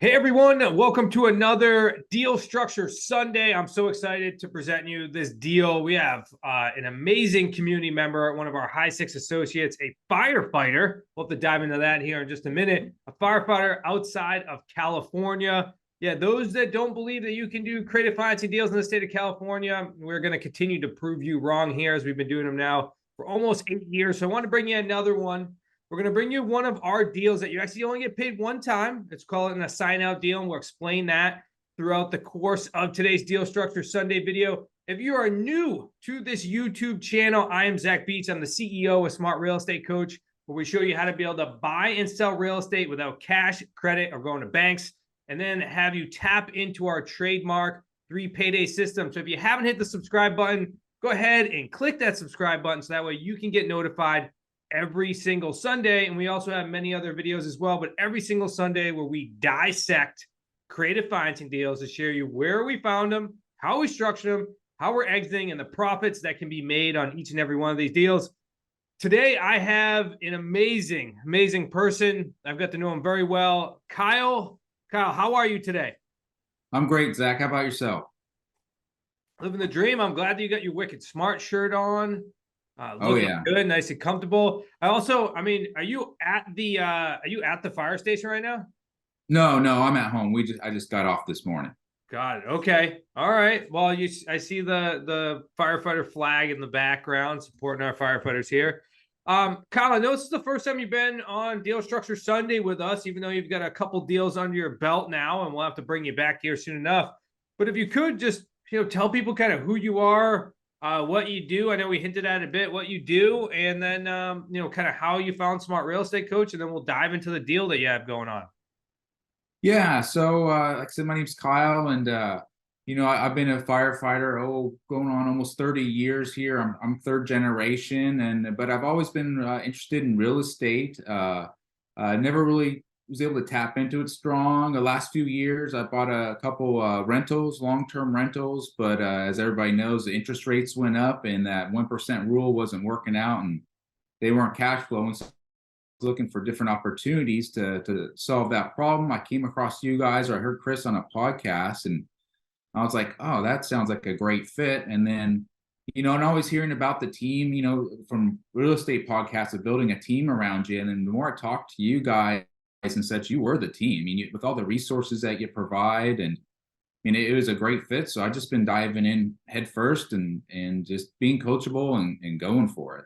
Hey everyone, welcome to another Deal Structure Sunday. I'm so excited to present you this deal. We have an amazing community member, one of our High Six associates, a firefighter. We'll have to dive into that here in just a minute. A firefighter outside of California. Yeah, those that don't believe that you can do creative financing deals in the state of California, we're going to continue to prove you wrong here as we've been doing them now for almost 8 years. So I want to bring you another one. We're going to bring you one of our deals that you actually only get paid one time. Let's call it an assign out deal, and we'll explain that throughout the course of today's Deal Structure Sunday video. If you are new to this YouTube channel, I am Zach Beats. I'm the CEO of Smart Real Estate Coach, where we show you how to be able to buy and sell real estate without cash, credit, or going to banks, and then have you tap into our trademark 3 payday system. So if you haven't hit the subscribe button, go ahead and click that subscribe button so that way you can get notified every single Sunday. And we also have many other videos as well, but every single Sunday where we dissect creative financing deals to share you where we found them, how we structured them, how we're exiting, and the profits that can be made on each and every one of these deals. Today, I have an amazing person. I've got to know him very well. Kyle, how are you today? I'm great, Zach. How about yourself? Living the dream. I'm glad that you got your Wicked Smart shirt on. Looking Yeah. good, nice and comfortable. I mean, are you at the fire station right now? No, I'm at home. I just got off this morning. Got it. Okay. All right. Well, I see the firefighter flag in the background supporting our firefighters here. Kyle, I know this is the first time you've been on Deal Structure Sunday with us, even though you've got a couple deals under your belt now, and we'll have to bring you back here soon enough. But if you could just tell people kind of who you are, what you do. I know we hinted at a bit what you do, and then kind of how you found Smart Real Estate Coach, and then we'll dive into the deal that you have going on. Yeah. So, like I said, my name's Kyle, and I've been a firefighter going on almost 30 years here. I'm third generation, but I've always been interested in real estate. Never really was able to tap into it strong. The last few years, I bought a couple rentals, long-term rentals, but as everybody knows, the interest rates went up, and that 1% rule wasn't working out, and they weren't cash flowing. So I was looking for different opportunities to solve that problem. I came across you guys, or I heard Chris on a podcast, and I was like, oh, that sounds like a great fit. And then, and always hearing about the team, from real estate podcasts of building a team around you. And then the more I talked to you guys and such, you were the team. I mean, with all the resources that you provide, and it was a great fit. So I've just been diving in head first and just being coachable and going for it.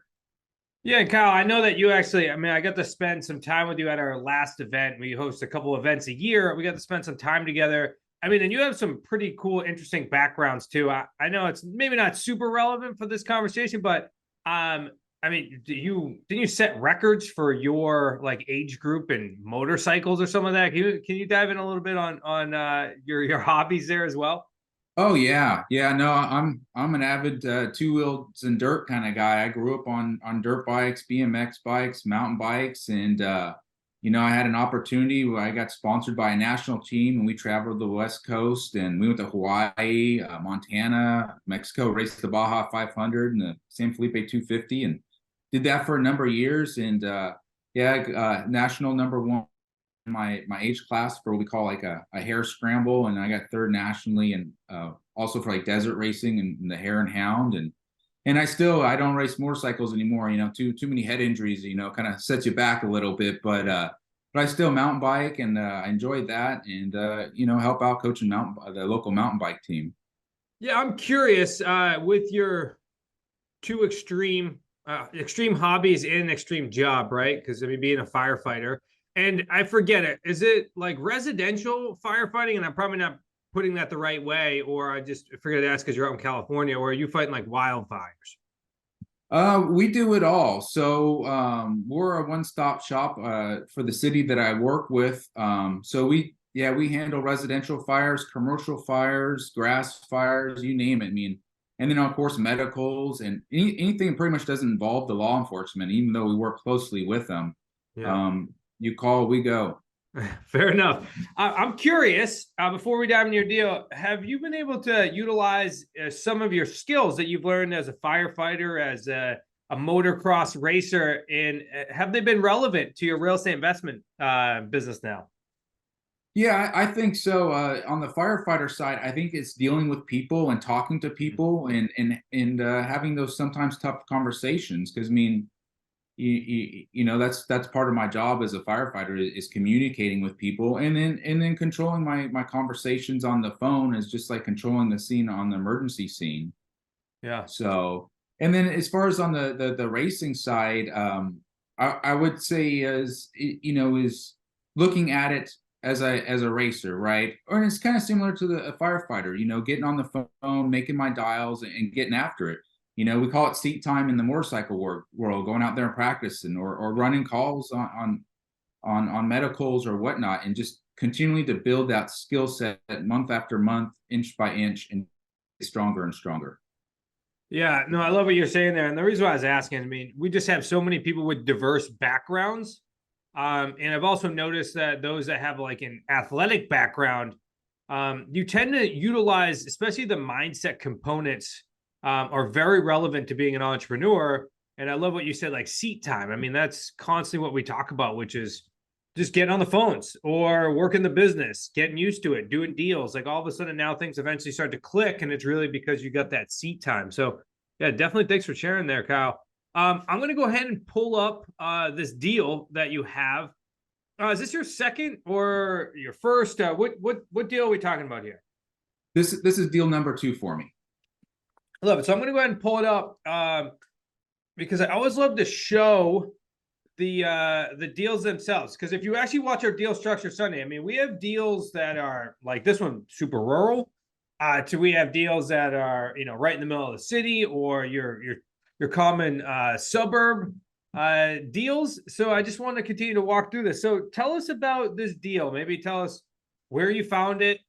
Yeah, Kyle, I know that you actually, I got to spend some time with you at our last event. We host a couple events a year. We got to spend some time together. And you have some pretty cool, interesting backgrounds too. I know it's maybe not super relevant for this conversation, but didn't you set records for your age group and motorcycles or some of that? Can you dive in a little bit on your hobbies there as well? Oh yeah. No, I'm an avid two wheels and dirt kind of guy. I grew up on dirt bikes, BMX bikes, mountain bikes, and I had an opportunity where I got sponsored by a national team, and we traveled the West Coast, and we went to Hawaii, Montana, Mexico, raced the Baja 500 and the San Felipe 250, and did that for a number of years. And national number one in my age class for what we call like a hare scramble, and I got third nationally, and also for like desert racing and the hare and hound. And I don't race motorcycles anymore. Too many head injuries, kind of sets you back a little bit. But I still mountain bike, and I enjoyed that, and help out coaching the local mountain bike team. Yeah, I'm curious with your two extreme hobbies and an extreme job, right? Because being a firefighter, and I forget it. Is it like residential firefighting? And I'm probably not putting that the right way, or I just forget to ask because you're out in California, or are you fighting like wildfires? We do it all. So we're a one-stop shop for the city that I work with. So we handle residential fires, commercial fires, grass fires, you name it. And then of course medicals and anything pretty much doesn't involve the law enforcement, even though we work closely with them. Yeah. You call, we go. Fair enough. I'm curious, before we dive into your deal, have you been able to utilize some of your skills that you've learned as a firefighter, as a motocross racer, and have they been relevant to your real estate investment business now? Yeah, I think so. On the firefighter side, I think it's dealing with people and talking to Mhm. people and having those sometimes tough conversations. Because I mean, you know, that's part of my job as a firefighter is communicating with people, and then controlling my conversations on the phone is just like controlling the scene on the emergency scene. Yeah. So, and then as far as on the racing side, I would say you know, is looking at it as a racer, right? Or it's kind of similar to a firefighter, you know, getting on the phone, making my dials, and getting after it. You know, we call it seat time in the motorcycle world, going out there and practicing, or running calls on medicals or whatnot, and just continually to build that skill set month after month, inch by inch, and get stronger and stronger. Yeah, no, I love what you're saying there. And the reason why I was asking, I mean, we just have so many people with diverse backgrounds. And I've also noticed that those that have like an athletic background, you tend to utilize, especially the mindset components, are very relevant to being an entrepreneur. And I love what you said, like seat time. I mean, that's constantly what we talk about, which is just getting on the phones or working the business, getting used to it, doing deals. Like all of a sudden now things eventually start to click, and it's really because you got that seat time. So yeah, definitely thanks for sharing there, Kyle. I'm going to go ahead and pull up this deal that you have. Is this your second or your first? What deal are we talking about here? This is deal number 2 for me. I love it. So I'm going to go ahead and pull it up because I always love to show the deals themselves. Because if you actually watch our deal structure Sunday, I mean, we have deals that are like this one, super rural. To we have deals that are right in the middle of the city, or your common suburb deals. So I just want to continue to walk through this. So tell us about this deal. Maybe tell us where you found it.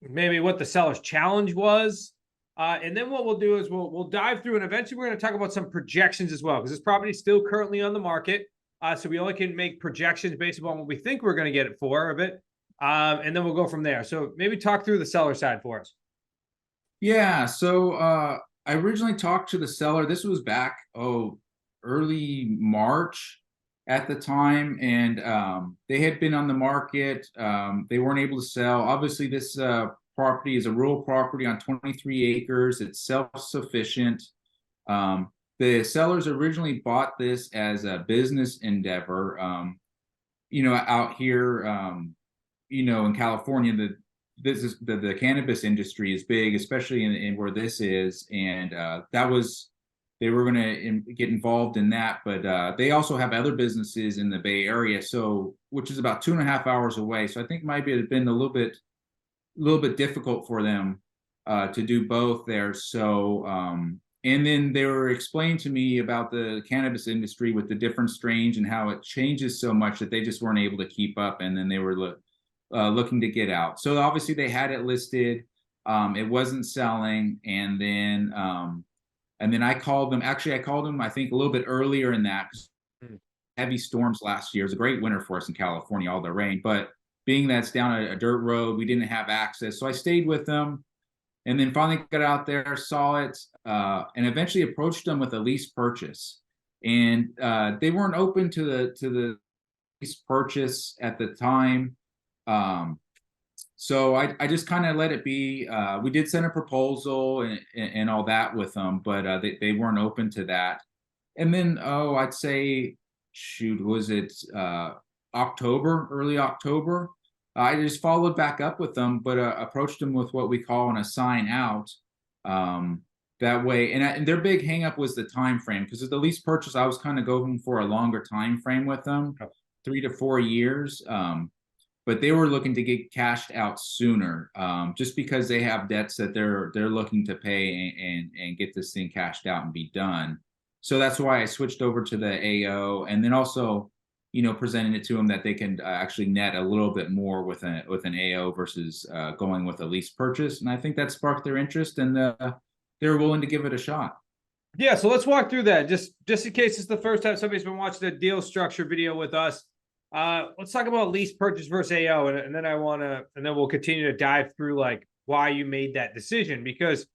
Maybe what the seller's challenge was. And then what we'll do is we'll dive through, and eventually we're going to talk about some projections as well, because this property is still currently on the market. So we only can make projections based upon what we think we're going to get it for of it. And then we'll go from there. So maybe talk through the seller side for us. Yeah, so I originally talked to the seller. This was back early March at the time, and they had been on the market. They weren't able to sell. Obviously, this property is a rural property on 23 acres. It's self-sufficient. The sellers originally bought this as a business endeavor. You know, out here, you know, in California, the cannabis industry is big, especially in where this is, and that was they were going to get involved in that, but they also have other businesses in the Bay Area, so which is about 2.5 hours away. So I think it might have been a little bit difficult for them to do both there. So and then they were explaining to me about the cannabis industry with the different strains and how it changes so much that they just weren't able to keep up, and then they were looking to get out. So obviously they had it listed. It wasn't selling, and then I called them. Actually, I called them I think a little bit earlier in that. Heavy storms last year. It was a great winter for us in California, all the rain. But being that it's down a dirt road, we didn't have access. So I stayed with them, and then finally got out there, saw it, and eventually approached them with a lease purchase. And they weren't open to the lease purchase at the time. So I just kind of let it be. We did send a proposal and all that with them, but they weren't open to that. And then, I'd say, shoot, was it October, early October? I just followed back up with them, but approached them with what we call an assign out. That way, and their big hangup was the time frame, because of the lease purchase, I was kind of going for a longer time frame with them, 3 to 4 years. But they were looking to get cashed out sooner, just because they have debts that they're looking to pay and get this thing cashed out and be done. So that's why I switched over to the AO, and then also, you know, presenting it to them that they can actually net a little bit more with an AO versus going with a lease purchase. And I think that sparked their interest, and they're willing to give it a shot. Yeah, so let's walk through that. Just in case it's the first time somebody's been watching the deal structure video with us. Let's talk about lease purchase versus AO, and then we'll continue to dive through like why you made that decision, because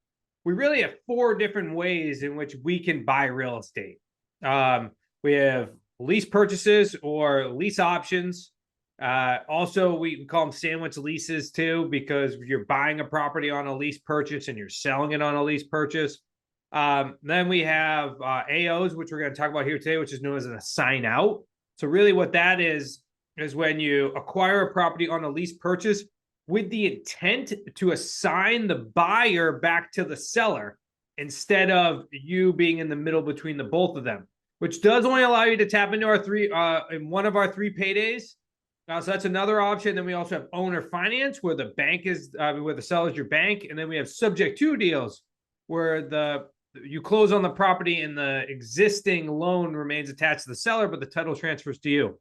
we really have 4 different ways in which we can buy real estate. We have lease purchases or lease options. Also, we call them sandwich leases too, because you're buying a property on a lease purchase and you're selling it on a lease purchase. Then we have AOs, which we're going to talk about here today, which is known as an assign out. So really what that is when you acquire a property on a lease purchase with the intent to assign the buyer back to the seller instead of you being in the middle between the both of them, which does only allow you to tap into our in one of our 3 paydays. So that's another option. Then we also have owner finance, where the bank is where the seller is your bank, and then we have subject to deals, where you close on the property and the existing loan remains attached to the seller, but the title transfers to you.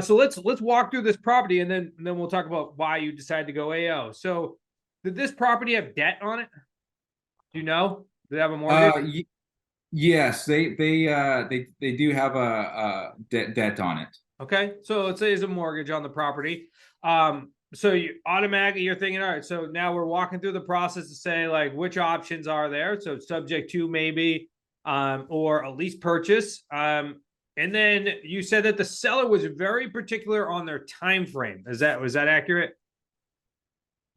So let's walk through this property, and then we'll talk about why you decided to go AO. So, did this property have debt on it? Do you know? Did it have a mortgage? Yes, they do have a debt on it. Okay, so let's say there's a mortgage on the property. So you automatically you're thinking, all right, so now we're walking through the process to say like which options are there. So subject to maybe or a lease purchase. And then you said that the seller was very particular on their time frame. Was that accurate?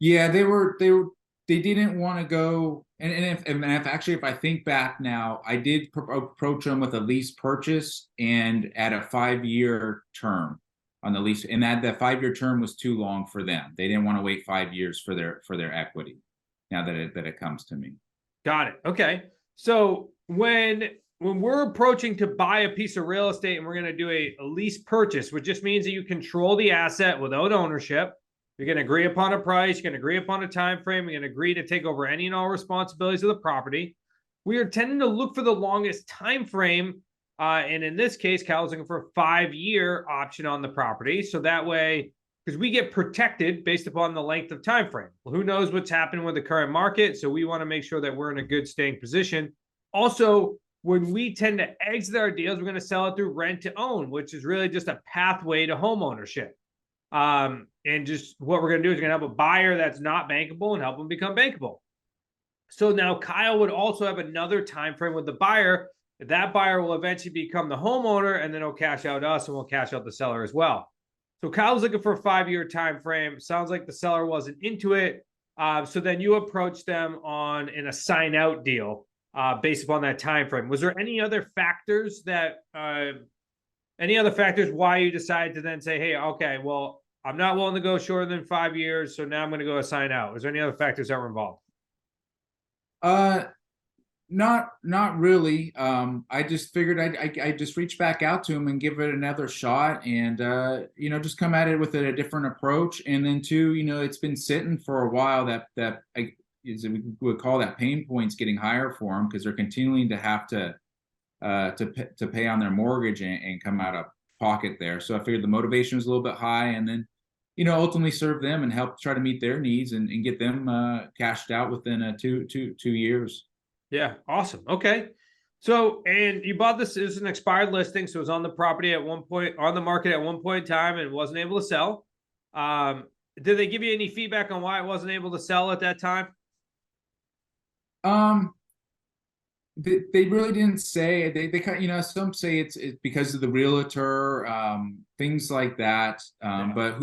Yeah, they didn't want to go, and if I think back now, I did approach them with a lease purchase and at a 5-year term on the lease, and that 5-year term was too long for them. They didn't want to wait 5 years for their equity. Now that it comes to me. Got it. Okay. So when we're approaching to buy a piece of real estate and we're going to do a lease purchase, which just means that you control the asset without ownership. You're going to agree upon a price. You're going to agree upon a time frame. You're going to agree to take over any and all responsibilities of the property. We are tending to look for the longest time frame, and in this case, Cal's looking for a 5-year option on the property. So that way, because we get protected based upon the length of time frame. Well, who knows what's happening with the current market? So we want to make sure that we're in a good staying position. Also, when we tend to exit our deals, we're going to sell it through rent to own, which is really just a pathway to home ownership. And just what we're going to do is we're going to have a buyer that's not bankable and help them become bankable. So now Kyle would also have another time frame with the buyer. That buyer will eventually become the homeowner, and then he'll cash out us, and we'll cash out the seller as well. So Kyle's looking for a 5-year time frame. Sounds like the seller wasn't into it. So then you approach them on an assign out deal based upon that time frame. Was there any other factors why you decided to then say, hey, okay, well, I'm not willing to go shorter than 5 years, so now I'm going to go assign out? Was there any other factors that were involved? Not really. I just figured I just reach back out to him and give it another shot, and just come at it with a different approach. And then too, it's been sitting for a while that we would call that pain points getting higher for them, because they're continuing to have to pay on their mortgage and come out of pocket there. So I figured the motivation was a little bit high, and then ultimately serve them and help try to meet their needs and get them cashed out within 2 years. Yeah, awesome. Okay. So, and you bought this as an expired listing, so it was on the property at one point, on the market at one point in time, and wasn't able to sell. Did they give you any feedback on why it wasn't able to sell at that time? They really didn't say. They kind of, some say it's because of the realtor, things like that. But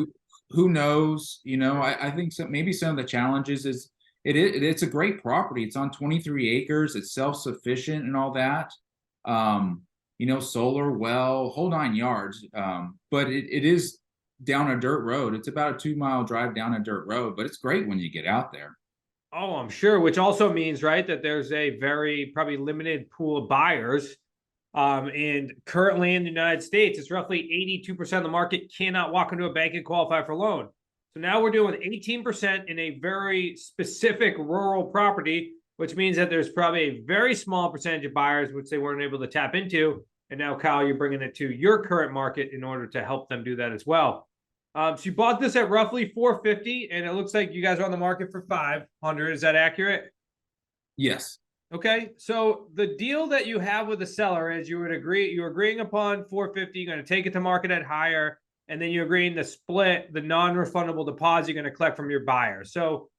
who knows? I think maybe some of the challenges is it's a great property. It's on 23 acres. It's self-sufficient and all that. Solar, well, whole 9 yards. But it is down a dirt road. It's about a 2-mile drive down a dirt road, but it's great when you get out there. Oh, I'm sure, which also means, right, that there's a very probably limited pool of buyers. And currently in the United States, it's roughly 82% of the market cannot walk into a bank and qualify for a loan. So now we're doing 18% in a very specific rural property, which means that there's probably a very small percentage of buyers which they weren't able to tap into. And now, Kyle, you're bringing it to your current market in order to help them do that as well. So you bought this at roughly $450, and it looks like you guys are on the market for $500. Is that accurate? Yes. Okay. So the deal that you have with the seller is you're agreeing upon $450. You're going to take it to market at higher, and then you're agreeing to split the non-refundable deposit you're going to collect from your buyer. So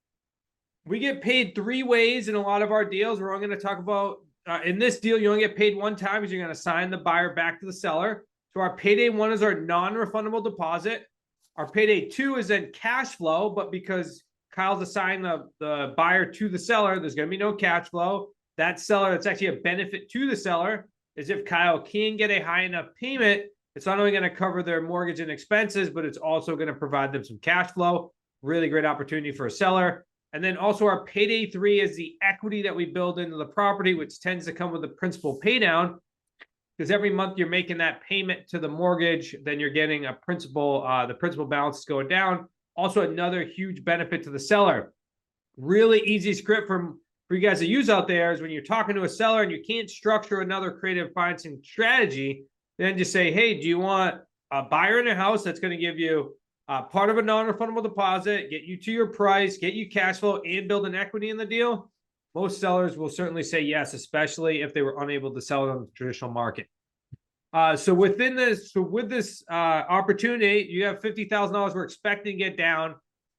we get paid 3 ways in a lot of our deals. We're only going to talk about in this deal, you only get paid one time, because you're going to assign the buyer back to the seller. So our payday 1 is our non-refundable deposit. Our payday 2 is then cash flow, but because Kyle's assigned the buyer to the seller, there's going to be no cash flow. That seller, that's actually a benefit to the seller, is if Kyle can get a high enough payment, it's not only going to cover their mortgage and expenses, but it's also going to provide them some cash flow. Really great opportunity for a seller. And then also our payday 3 is the equity that we build into the property, which tends to come with the principal pay down. Because every month you're making that payment to the mortgage, then you're getting a principal, the principal balance is going down. Also, another huge benefit to the seller. Really easy script for you guys to use out there is when you're talking to a seller and you can't structure another creative financing strategy, then just say, hey, do you want a buyer in a house that's going to give you part of a non-refundable deposit, get you to your price, get you cash flow, and build an equity in the deal? Most sellers will certainly say yes, especially if they were unable to sell it on the traditional market. So with this opportunity, you have $50,000 we're expecting to get down,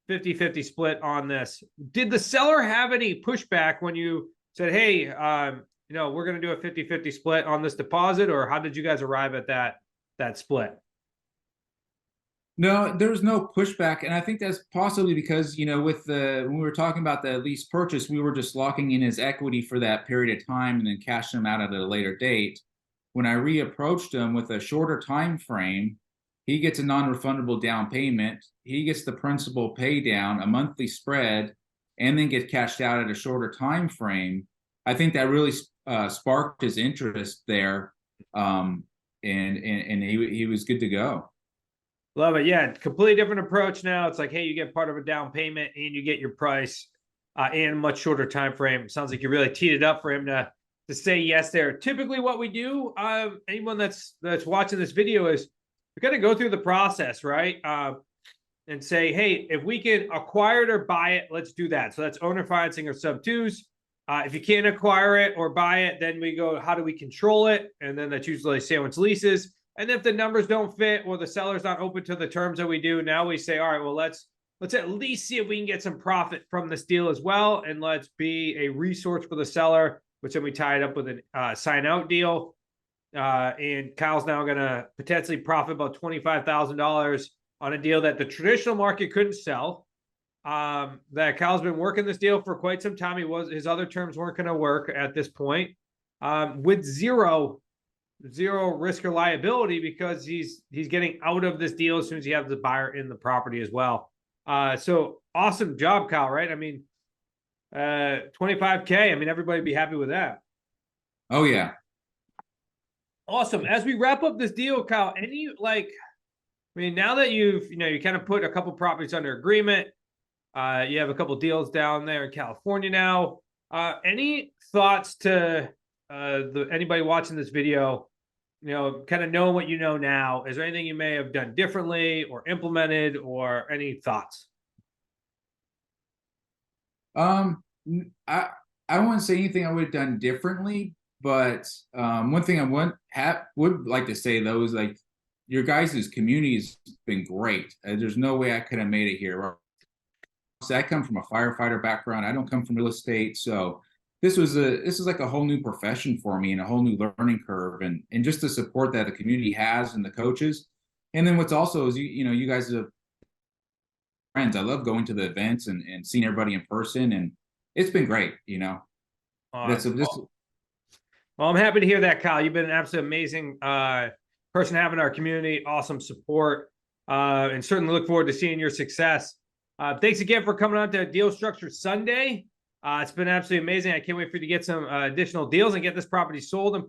50-50 split on this. Did the seller have any pushback when you said, hey, we're going to do a 50-50 split on this deposit, or how did you guys arrive at that split? No, there was no pushback, and I think that's possibly because, when we were talking about the lease purchase, we were just locking in his equity for that period of time and then cashing him out at a later date. When I reapproached him with a shorter time frame, he gets a non-refundable down payment, he gets the principal pay down, a monthly spread, and then gets cashed out at a shorter time frame. I think that really sparked his interest there, and he was good to go. Love it. Yeah, completely different approach now. It's like, hey, you get part of a down payment and you get your price in a much shorter time frame. Sounds like you really teed it up for him to say yes there. Typically what we do, anyone that's watching this video, is we're going to go through the process, right? And say, hey, if we can acquire it or buy it, let's do that. So that's owner financing or sub-twos. If you can't acquire it or buy it, then we go, how do we control it? And then that's usually sandwich leases. And if the numbers don't fit or the seller's not open to the terms that we do, now we say, all right, well, let's at least see if we can get some profit from this deal as well. And let's be a resource for the seller, which then we tie it up with a sign out deal. And Kyle's now going to potentially profit about $25,000 on a deal that the traditional market couldn't sell. That Kyle's been working this deal for quite some time. His other terms weren't going to work at this point, with zero risk or liability, because he's getting out of this deal as soon as he has the buyer in the property as well. So awesome job, Kyle, right? I mean, $25K. I mean, everybody would be happy with that. Oh yeah. Awesome. As we wrap up this deal, Kyle, now that you kind of put a couple properties under agreement, you have a couple deals down there in California now. Any thoughts to anybody watching this video, kind of knowing what you know now? Is there anything you may have done differently or implemented, or any thoughts? I wouldn't say anything I would have done differently, but one thing I would like to say though is, like, your guys' community has been great. There's no way I could have made it here. So I come from a firefighter background. I don't come from real estate, so this is like a whole new profession for me and a whole new learning curve, and just the support that the community has and the coaches. And then what's also is you guys are friends. I love going to the events and seeing everybody in person, and it's been great. Well, I'm happy to hear that, Kyle. You've been an absolutely amazing person having our community, awesome support, and certainly look forward to seeing your success. Thanks again for coming on to Deal Structure Sunday. It's been absolutely amazing. I can't wait for you to get some additional deals and get this property sold and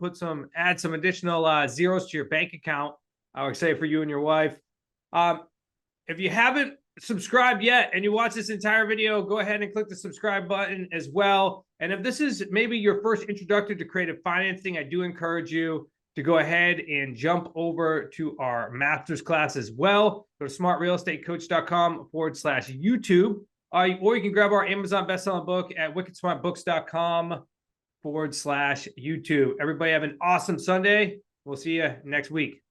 add some additional zeros to your bank account. I would say for you and your wife. If you haven't subscribed yet and you watch this entire video, go ahead and click the subscribe button as well. And if this is maybe your first introduction to creative financing, I do encourage you to go ahead and jump over to our master's class as well. Go to smartrealestatecoach.com/YouTube. Or you can grab our Amazon bestselling book at wickedsmartbooks.com/YouTube. Everybody have an awesome Sunday. We'll see you next week.